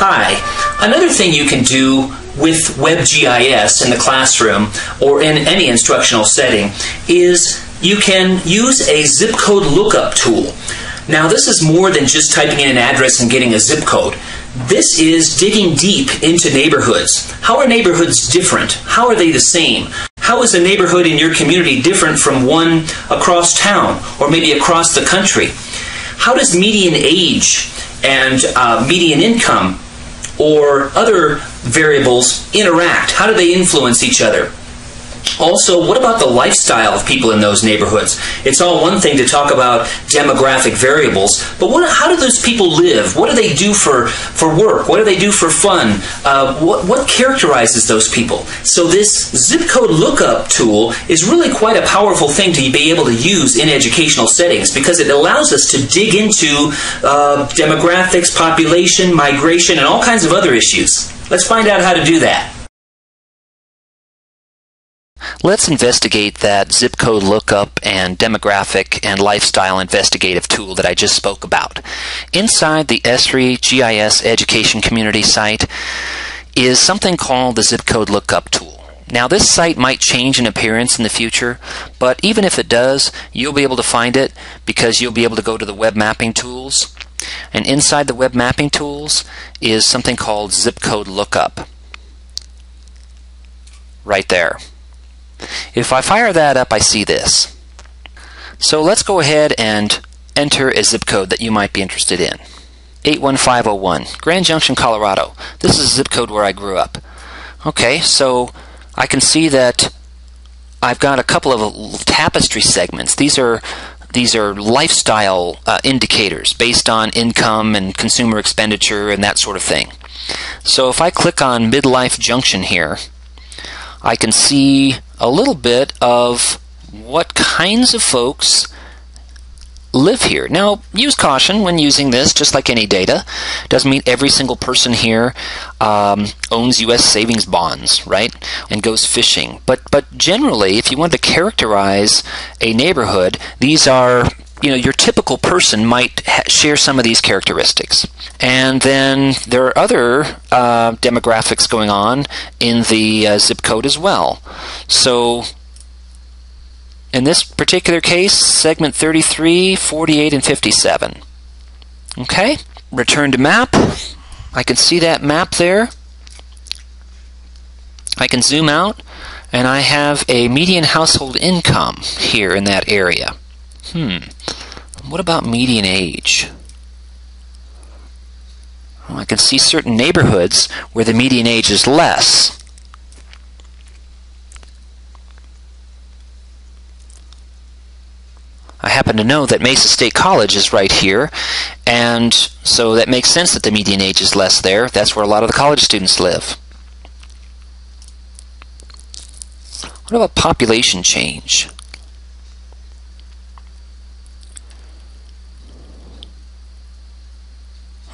Hi. Another thing you can do with WebGIS in the classroom or in any instructional setting is you can use a zip code lookup tool. Now, this is more than just typing in an address and getting a zip code. This is digging deep into neighborhoods. How are neighborhoods different? How are they the same? How is a neighborhood in your community different from one across town or maybe across the country? How does median age and median income or other variables interact? How do they influence each other? Also, what about the lifestyle of people in those neighborhoods? It's all one thing to talk about demographic variables, but how do those people live? What do they do for work? What do they do for fun? What characterizes those people? So this zip code lookup tool is really quite a powerful thing to be able to use in educational settings because it allows us to dig into demographics, population, migration, and all kinds of other issues. Let's find out how to do that. Let's investigate that zip code lookup and demographic and lifestyle investigative tool that I just spoke about. Inside the Esri GIS Education Community site is something called the zip code lookup tool. Now, this site might change in appearance in the future, but even if it does, you'll be able to find it because you'll be able to go to the web mapping tools. And inside the web mapping tools is something called zip code lookup. Right there. If I fire that up, I see this. So let's go ahead and enter a zip code that you might be interested in. 81501, Grand Junction, Colorado. This is a zip code where I grew up. Okay, so I can see that I've got a couple of tapestry segments. These are lifestyle indicators based on income and consumer expenditure and that sort of thing. So if I click on Midlife Junction here, I can see a little bit of what kinds of folks live here. Now, use caution when using this, just like any data. Doesn't mean every single person here owns U.S. savings bonds, right, and goes fishing. But generally, if you want to characterize a neighborhood, these are, your typical person might share some of these characteristics. And then there are other demographics going on in the zip code as well. So in this particular case, segment 33, 48, and 57. Okay, return to map. I can see that map there. I can zoom out, and I have a median household income here in that area. What about median age? Well, I can see certain neighborhoods where the median age is less. I happen to know that Mesa State College is right here, and so that makes sense that the median age is less there. That's where a lot of the college students live. What about population change?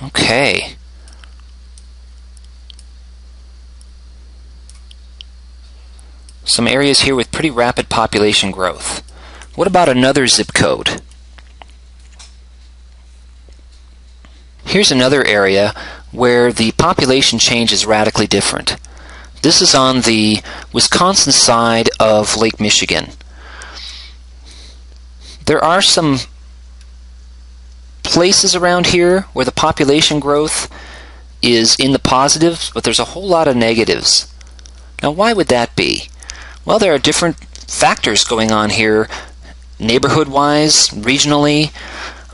Okay. Some areas here with pretty rapid population growth. What about another zip code? Here's another area where the population change is radically different. This is on the Wisconsin side of Lake Michigan. There are some places around here where the population growth is in the positives, but there's a whole lot of negatives. Now, why would that be? Well, there are different factors going on here, neighborhood-wise, regionally,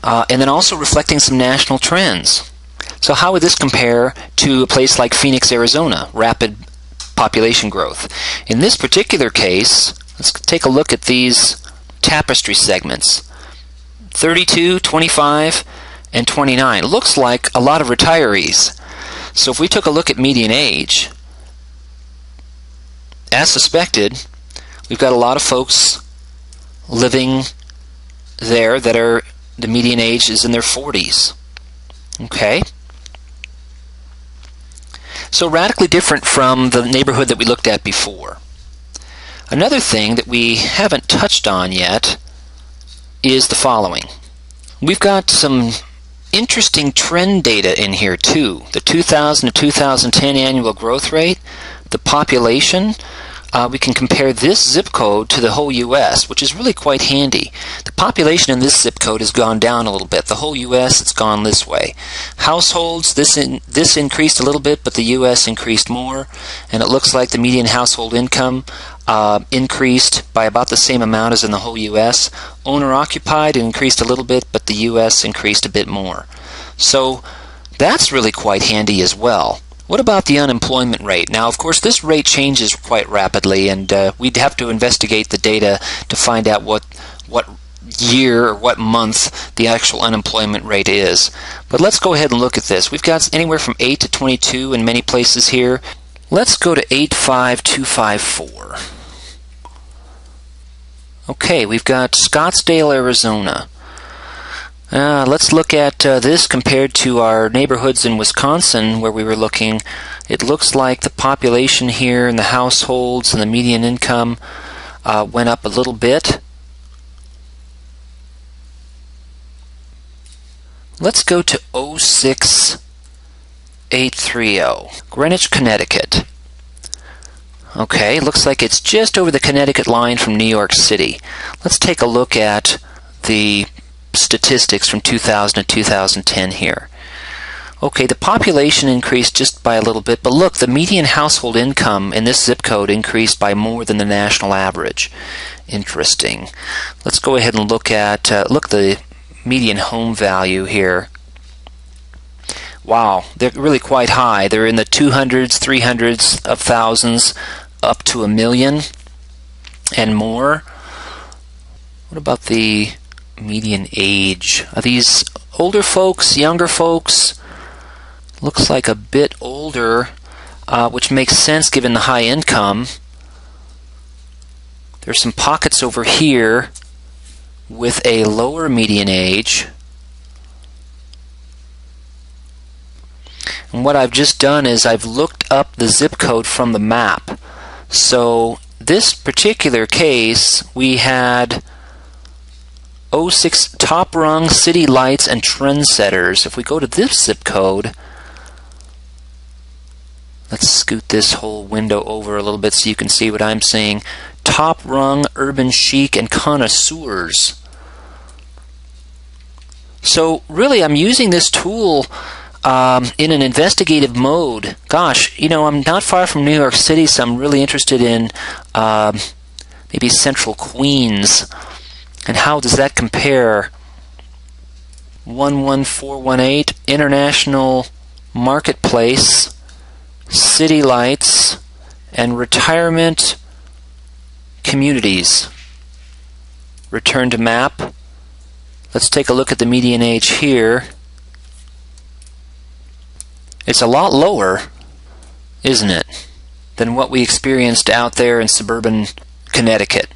and then also reflecting some national trends. So how would this compare to a place like Phoenix, Arizona, rapid population growth? In this particular case, let's take a look at these tapestry segments. 32, 25, and 29. Looks like a lot of retirees. So if we took a look at median age, as suspected, we've got a lot of folks living there that are, the median age is in their 40s. Okay? So radically different from the neighborhood that we looked at before. Another thing that we haven't touched on yet is the following. We've got some interesting trend data in here too. The 2000 to 2010 annual growth rate, the population. We can compare this zip code to the whole U.S., which is really quite handy. The population in this zip code has gone down a little bit. The whole U.S., it's gone this way. Households, this increased a little bit, but the U.S. increased more. And it looks like the median household income increased by about the same amount as in the whole U.S. Owner-occupied increased a little bit, but the U.S. increased a bit more. So that's really quite handy as well. What about the unemployment rate? Now, of course, this rate changes quite rapidly, and we'd have to investigate the data to find out what year or what month the actual unemployment rate is. But let's go ahead and look at this. We've got anywhere from 8 to 22 in many places here. Let's go to 85254. Okay, we've got Scottsdale, Arizona. Let's look at this compared to our neighborhoods in Wisconsin where we were looking. It looks like the population here and the households and the median income went up a little bit. Let's go to 06830, Greenwich, Connecticut. Okay, looks like it's just over the Connecticut line from New York City. Let's take a look at the statistics from 2000 to 2010 here. Okay, the population increased just by a little bit, but look, the median household income in this zip code increased by more than the national average. Interesting. Let's go ahead and look at the median home value here. Wow, they're really quite high. They're in the 200s, 300s of thousands, up to $1 million and more. What about the median age? Are these older folks, younger folks? Looks like a bit older, which makes sense given the high income. There's some pockets over here with a lower median age. And what I've just done is I've looked up the zip code from the map. So this particular case, we had 06 top rung, city lights, and trendsetters. If we go to this zip code, let's scoot this whole window over a little bit so you can see what I'm seeing. Top rung, urban chic, and connoisseurs. So really I'm using this tool in an investigative mode. Gosh, you know, I'm not far from New York City, so I'm really interested in maybe central Queens. And how does that compare? 11418, International Marketplace, City Lights, and Retirement Communities. Return to map. Let's take a look at the median age here. It's a lot lower, isn't it, than what we experienced out there in suburban Connecticut.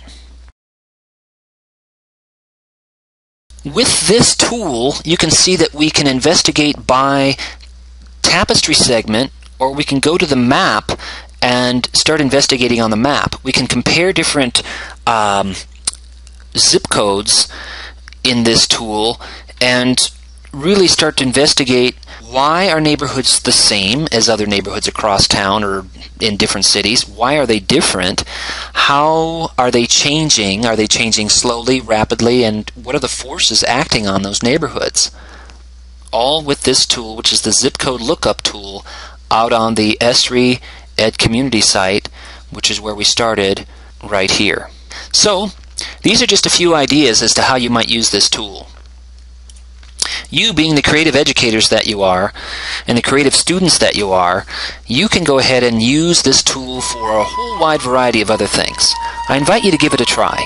With this tool, you can see that we can investigate by tapestry segment, or we can go to the map and start investigating on the map. We can compare different zip codes in this tool and really start to investigate why are neighborhoods the same as other neighborhoods across town or in different cities? Why are they different? How are they changing? Are they changing slowly, rapidly? And what are the forces acting on those neighborhoods? All with this tool, which is the zip code lookup tool, out on the Esri Ed community site, which is where we started right here. So these are just a few ideas as to how you might use this tool. You, being the creative educators that you are and the creative students that you are, you can go ahead and use this tool for a whole wide variety of other things. I invite you to give it a try.